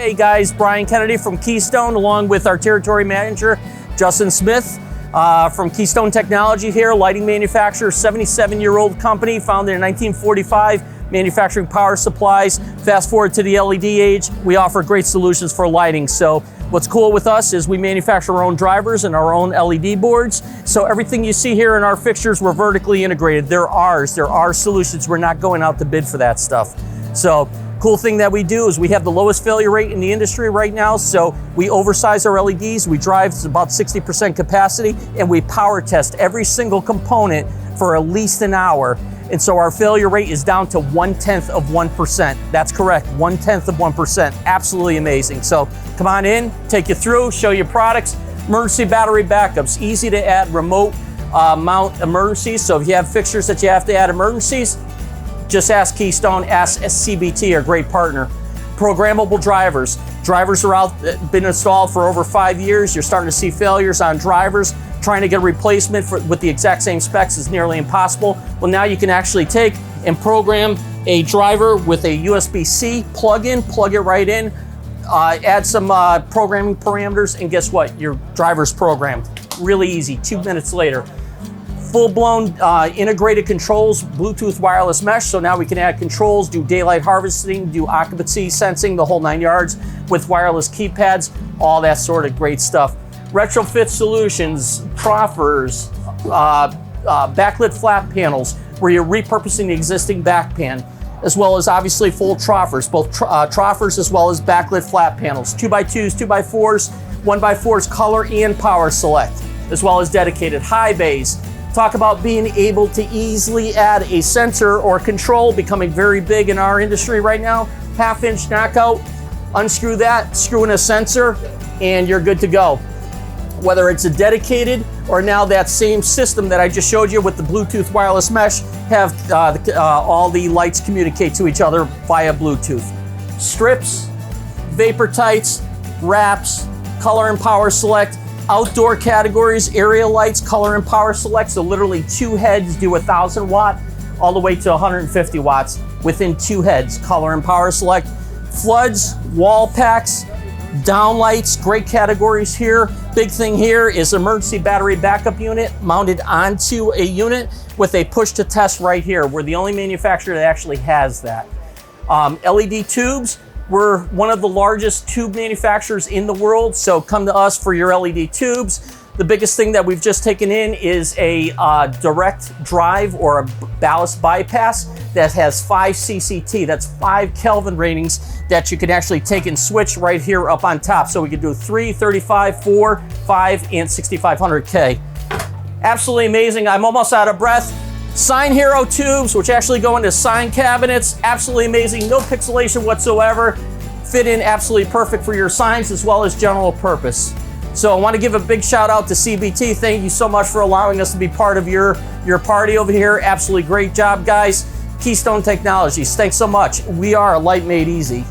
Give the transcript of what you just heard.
Hey guys, Brian Kennedy from Keystone, along with our territory manager, Justin Smith from Keystone Technology here, lighting manufacturer, 77-year-old company, founded in 1945, manufacturing power supplies. Fast forward to the LED age, we offer great solutions for lighting. So what's cool with us is we manufacture our own drivers and our own LED boards. So everything you see here in our fixtures, we're vertically integrated. They're ours, they're our solutions. We're not going out to bid for that stuff. So cool thing that we do is we have the lowest failure rate in the industry right now. So we oversize our LEDs, we drive to about 60% capacity, and we power test every single component for at least an hour. And so our failure rate is down to 1/10 of 1%. That's correct, 1/10 of 1%. Absolutely amazing. So come on in, take you through, show you products. Emergency battery backups, easy to add remote mount emergencies. So if you have fixtures that you have to add emergencies, just ask Keystone, ask CBT, our great partner. Programmable drivers. Drivers are out, been installed for over 5 years. You're starting to see failures on drivers. Trying to get a replacement with the exact same specs is nearly impossible. Well, now you can actually take and program a driver with a USB-C plug-in, plug it right in, add some programming parameters, and guess what? Your driver's programmed. Really easy, 2 minutes later. Full-blown integrated controls, Bluetooth wireless mesh, so now we can add controls, do daylight harvesting, do occupancy sensing, the whole 9 yards with wireless keypads, all that sort of great stuff. Retrofit solutions, troffers, backlit flat panels, where you're repurposing the existing back pan, as well as obviously full troffers, both troffers as well as backlit flat panels, 2x2s, 2x4s, 1x4s, color and power select, as well as dedicated high bays. Talk about being able to easily add a sensor or control, becoming very big in our industry right now. 1/2-inch knockout, unscrew that, screw in a sensor, and you're good to go. Whether it's a dedicated or now that same system that I just showed you with the Bluetooth wireless mesh, have all the lights communicate to each other via Bluetooth. Strips, vapor tights, wraps, color and power select. Outdoor categories, area lights, color and power select. So literally 2 heads do 1,000 watt all the way to 150 watts within 2 heads, color and power select. Floods, wall packs, downlights, great categories here. Big thing here is emergency battery backup unit mounted onto a unit with a push to test right here. We're the only manufacturer that actually has that. LED tubes, we're one of the largest tube manufacturers in the world, so come to us for your LED tubes. The biggest thing that we've just taken in is a direct drive or a ballast bypass that has 5 CCT. That's 5 Kelvin ratings that you can actually take and switch right here up on top. So we can do 3, 35, 4, 5, and 6500K. Absolutely amazing. I'm almost out of breath. Sign Hero tubes, which actually go into sign cabinets. Absolutely amazing. No pixelation whatsoever. Fit in absolutely perfect for your signs as well as general purpose. So I want to give a big shout out to CBT. Thank you so much for allowing us to be part of your party over here. Absolutely great job, guys. Keystone Technologies, thanks so much. We are a light made easy.